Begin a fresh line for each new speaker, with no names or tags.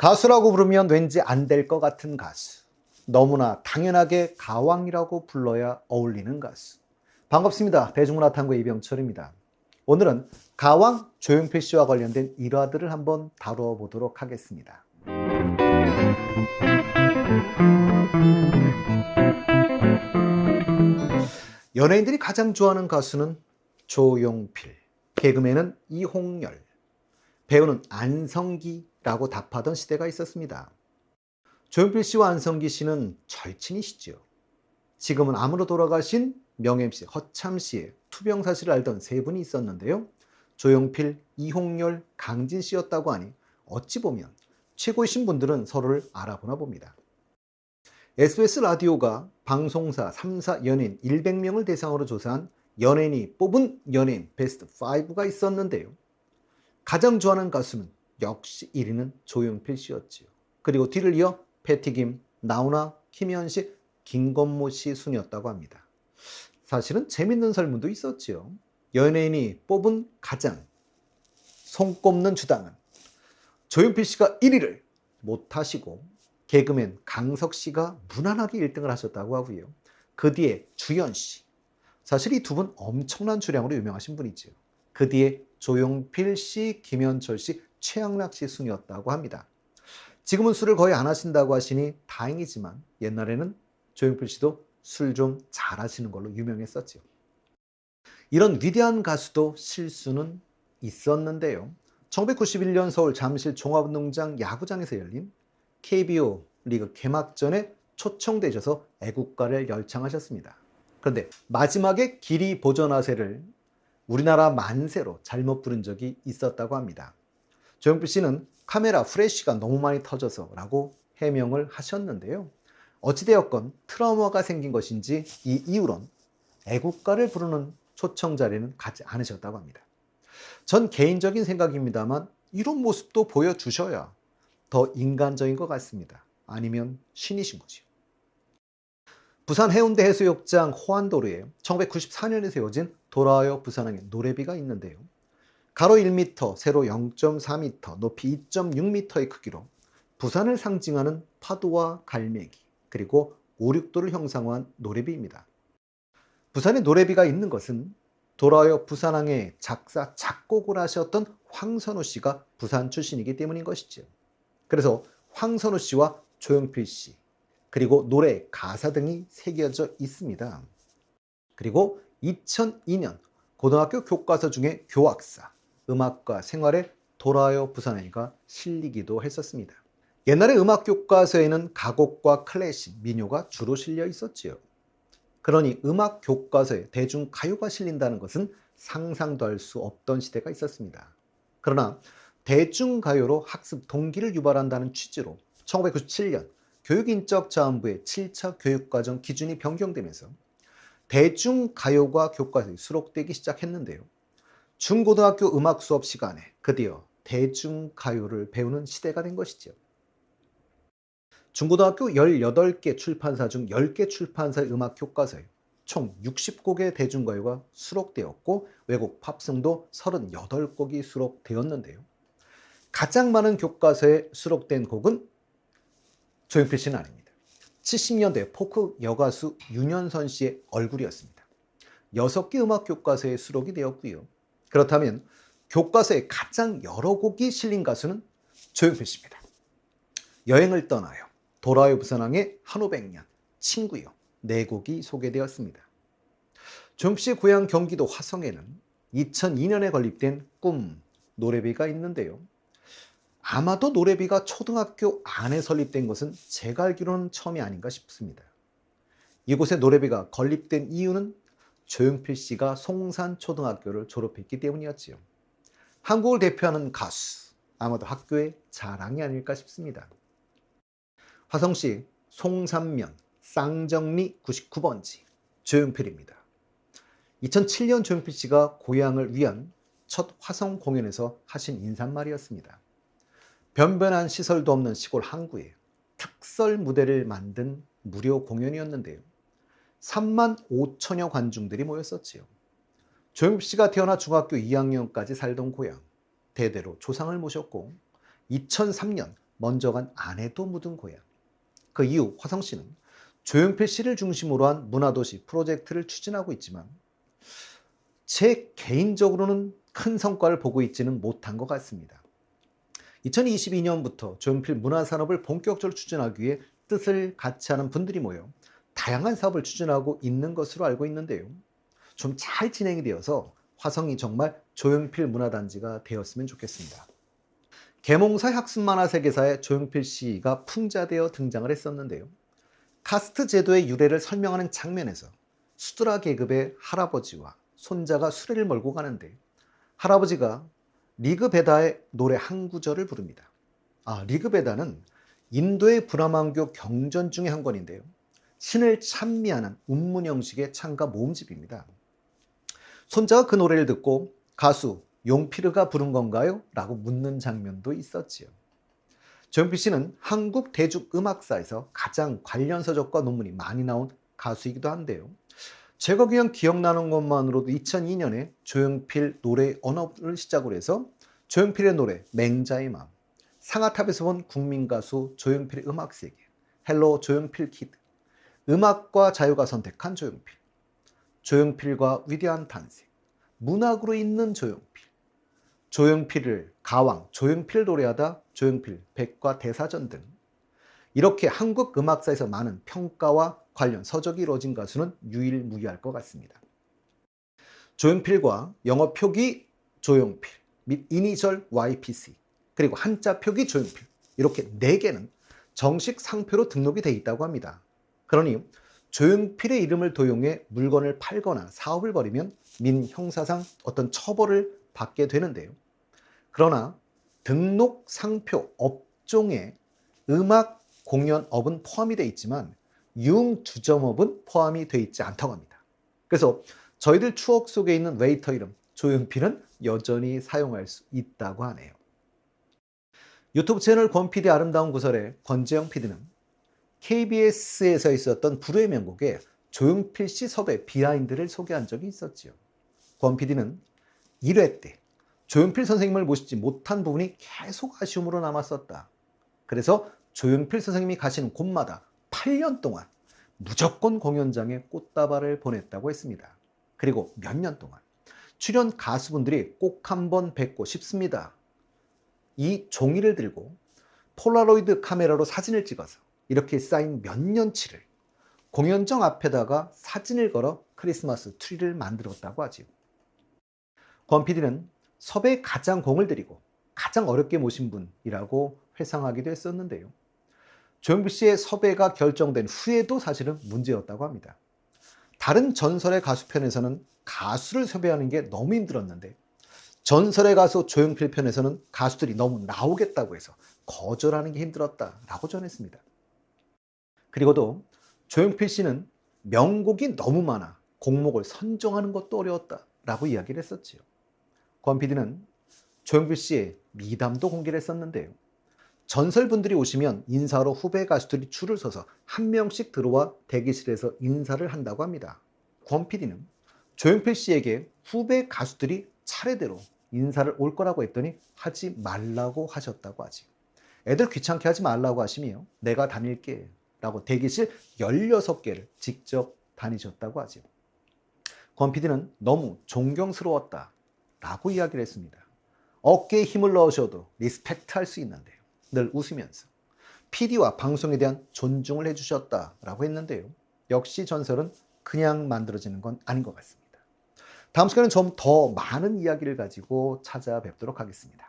가수라고 부르면 왠지 안 될 것 같은 가수. 너무나 당연하게 가왕이라고 불러야 어울리는 가수. 반갑습니다. 대중문화탐구 이병철입니다. 오늘은 가왕 조용필 씨와 관련된 일화들을 한번 다루어 보도록 하겠습니다. 연예인들이 가장 좋아하는 가수는 조용필, 개그맨은 이홍열, 배우는 안성기라고 답하던 시대가 있었습니다. 조용필 씨와 안성기 씨는 절친이시죠. 지금은 암으로 돌아가신 명-MC 허참 씨의 투병 사실을 알던 세 분이 있었는데요. 조용필, 이홍열, 강진 씨였다고 하니 어찌 보면 최고이신 분들은 서로를 알아보나 봅니다. SBS 라디오가 방송사 3사 연예인 100명을 대상으로 조사한 연예인이 뽑은 연예인 베스트 5가 있었는데요. 가장 좋아하는 가수는 역시 1위는 조용필 씨였지요. 그리고 뒤를 이어 패티김, 나훈아, 김현식, 김건모 씨 순이었다고 합니다. 사실은 재밌는 설문도 있었지요. 연예인이 뽑은 가장 손꼽는 주당은 조용필 씨가 1위를 못하시고 개그맨 강석 씨가 무난하게 1등을 하셨다고 하고요. 그 뒤에 주연 씨. 사실 이 두 분 엄청난 주량으로 유명하신 분이죠. 그 뒤에 조용필 씨, 김현철 씨, 최양락 씨 순이었다고 합니다. 지금은 술을 거의 안 하신다고 하시니 다행이지만 옛날에는 조용필 씨도 술 좀 잘하시는 걸로 유명했었죠. 이런 위대한 가수도 실수는 있었는데요. 1991년 서울 잠실 종합운동장 야구장에서 열린 KBO 리그 개막전에 초청되셔서 애국가를 열창하셨습니다. 그런데 마지막에 기리 보전하세를 우리나라 만세로 잘못 부른 적이 있었다고 합니다. 조용필 씨는 카메라 프레쉬가 너무 많이 터져서 라고 해명을 하셨는데요. 어찌되었건 트라우마가 생긴 것인지 이 이후론 애국가를 부르는 초청 자리는 가지 않으셨다고 합니다. 전 개인적인 생각입니다만 이런 모습도 보여주셔야 더 인간적인 것 같습니다. 아니면 신이신 거죠. 부산 해운대 해수욕장 호안도로에 1994년에 세워진 돌아와요 부산항의 노래비가 있는데요. 가로 1m, 세로 0.4m, 높이 2.6m의 크기로 부산을 상징하는 파도와 갈매기, 그리고 오륙도를 형상화한 노래비입니다. 부산에 노래비가 있는 것은 돌아와요 부산항의 작사, 작곡을 하셨던 황선우 씨가 부산 출신이기 때문인 것이죠. 그래서 황선우 씨와 조용필 씨, 그리고 노래 가사 등이 새겨져 있습니다. 그리고 2002년 고등학교 교과서 중에 교학사, 음악과 생활에 돌아와요 부산행이가 실리기도 했었습니다. 옛날에 음악 교과서에는 가곡과 클래식, 민요가 주로 실려 있었지요. 그러니 음악 교과서에 대중가요가 실린다는 것은 상상도 할 수 없던 시대가 있었습니다. 그러나 대중가요로 학습 동기를 유발한다는 취지로 1997년 교육인적자원부의 7차 교육과정 기준이 변경되면서 대중가요가 교과서에 수록되기 시작했는데요. 중고등학교 음악 수업 시간에 드디어 대중가요를 배우는 시대가 된 것이죠. 중고등학교 18개 출판사 중 10개 출판사의 음악 교과서에 총 60곡의 대중가요가 수록되었고 외국 팝송도 38곡이 수록되었는데요. 가장 많은 교과서에 수록된 곡은 조용필 씨는 아닙니다. 70년대 포크 여가수 윤현선 씨의 얼굴이었습니다. 6개 음악 교과서에 수록이 되었고요. 그렇다면 교과서에 가장 여러 곡이 실린 가수는 조용필 씨입니다. 여행을 떠나요, 돌아와요 부산항의 한 500년, 친구요, 4곡이 소개되었습니다. 조용필 씨의 고향 경기도 화성에는 2002년에 건립된 꿈 노래비가 있는데요. 아마도 노래비가 초등학교 안에 설립된 것은 제가 알기로는 처음이 아닌가 싶습니다. 이곳에 노래비가 건립된 이유는 조용필 씨가 송산초등학교를 졸업했기 때문이었지요. 한국을 대표하는 가수, 아마도 학교의 자랑이 아닐까 싶습니다. 화성시 송산면 쌍정리 99번지 조용필입니다. 2007년 조용필 씨가 고향을 위한 첫 화성 공연에서 하신 인사말이었습니다. 변변한 시설도 없는 시골 항구에 특설 무대를 만든 무료 공연이었는데요. 3만 5천여 관중들이 모였었지요. 조용필 씨가 태어나 중학교 2학년까지 살던 고향, 대대로 조상을 모셨고 2003년 먼저 간 아내도 묻은 고향. 그 이후 화성 씨는 조용필 씨를 중심으로 한 문화도시 프로젝트를 추진하고 있지만 제 개인적으로는 큰 성과를 보고 있지는 못한 것 같습니다. 2022년부터 조용필 문화산업을 본격적으로 추진하기 위해 뜻을 같이 하는 분들이 모여 다양한 사업을 추진하고 있는 것으로 알고 있는데요. 좀 잘 진행이 되어서 화성이 정말 조용필 문화단지가 되었으면 좋겠습니다. 계몽사 학습만화 세계사에 조용필 씨가 풍자되어 등장을 했었는데요. 카스트 제도의 유래를 설명하는 장면에서 수드라 계급의 할아버지와 손자가 수레를 몰고 가는데 할아버지가 리그베다의 노래 한 구절을 부릅니다. 리그베다는 인도의 브라만교 경전 중의 한 권인데요. 신을 찬미하는 운문 형식의 찬가 모음집입니다. 손자가 그 노래를 듣고 가수 용피르가 부른 건가요? 라고 묻는 장면도 있었지요. 조용필 씨는 한국 대중음악사에서 가장 관련 서적과 논문이 많이 나온 가수이기도 한데요. 제가 그냥 기억나는 것만으로도 2002년에 조용필 노래 언어를 시작으로 해서 조용필의 노래 맹자의 마음, 상아탑에서 본 국민가수 조용필의 음악세계, 헬로 조용필 키드, 음악과 자유가 선택한 조용필, 조용필과 위대한 탄생, 문학으로 있는 조용필, 조용필을 가왕, 조용필 노래하다, 조용필 백과 대사전 등 이렇게 한국 음악사에서 많은 평가와 관련 서적이 이루어진 가수는 유일무이할 것 같습니다. 조용필과 영어 표기 조용필 및 이니셜 YPC 그리고 한자 표기 조용필 이렇게 4개는 정식 상표로 등록이 되어 있다고 합니다. 그러니 조용필의 이름을 도용해 물건을 팔거나 사업을 벌이면 민형사상 어떤 처벌을 받게 되는데요. 그러나 등록 상표 업종에 음악 공연업은 포함이 되어 있지만 융주점업은 포함이 되어 있지 않다고 합니다. 그래서 저희들 추억 속에 있는 웨이터 이름 조용필은 여전히 사용할 수 있다고 하네요. 유튜브 채널 권PD의 아름다운 구설에 권재영 PD는 KBS에서 있었던 불후의 명곡에 조용필 씨 섭외 비하인드를 소개한 적이 있었지요. 권 PD는 1회 때 조용필 선생님을 모시지 못한 부분이 계속 아쉬움으로 남았었다. 그래서 조용필 선생님이 가시는 곳마다 8년 동안 무조건 공연장에 꽃다발을 보냈다고 했습니다. 그리고 몇 년 동안 출연 가수분들이 꼭 한번 뵙고 싶습니다. 이 종이를 들고 폴라로이드 카메라로 사진을 찍어서 이렇게 쌓인 몇 년치를 공연장 앞에다가 사진을 걸어 크리스마스 트리를 만들었다고 하지요. 권 PD는 섭외에 가장 공을 들이고 가장 어렵게 모신 분이라고 회상하기도 했었는데요. 조용필 씨의 섭외가 결정된 후에도 사실은 문제였다고 합니다. 다른 전설의 가수 편에서는 가수를 섭외하는 게 너무 힘들었는데 전설의 가수 조용필 편에서는 가수들이 너무 나오겠다고 해서 거절하는 게 힘들었다라고 전했습니다. 그리고도 조용필 씨는 명곡이 너무 많아 곡목을 선정하는 것도 어려웠다라고 이야기를 했었지요. 권 PD는 조용필 씨의 미담도 공개를 했었는데요. 전설분들이 오시면 인사로 후배 가수들이 줄을 서서 한 명씩 들어와 대기실에서 인사를 한다고 합니다. 권 PD는 조용필 씨에게 후배 가수들이 차례대로 인사를 올 거라고 했더니 하지 말라고 하셨다고 하지. 애들 귀찮게 하지 말라고 하시며 내가 다닐게 라고 대기실 16개를 직접 다니셨다고 하죠. 권 PD는 너무 존경스러웠다 라고 이야기를 했습니다. 어깨에 힘을 넣으셔도 리스펙트 할 수 있는데요. 늘 웃으면서 PD와 방송에 대한 존중을 해주셨다라고 했는데요. 역시 전설은 그냥 만들어지는 건 아닌 것 같습니다. 다음 시간에는 좀 더 많은 이야기를 가지고 찾아뵙도록 하겠습니다.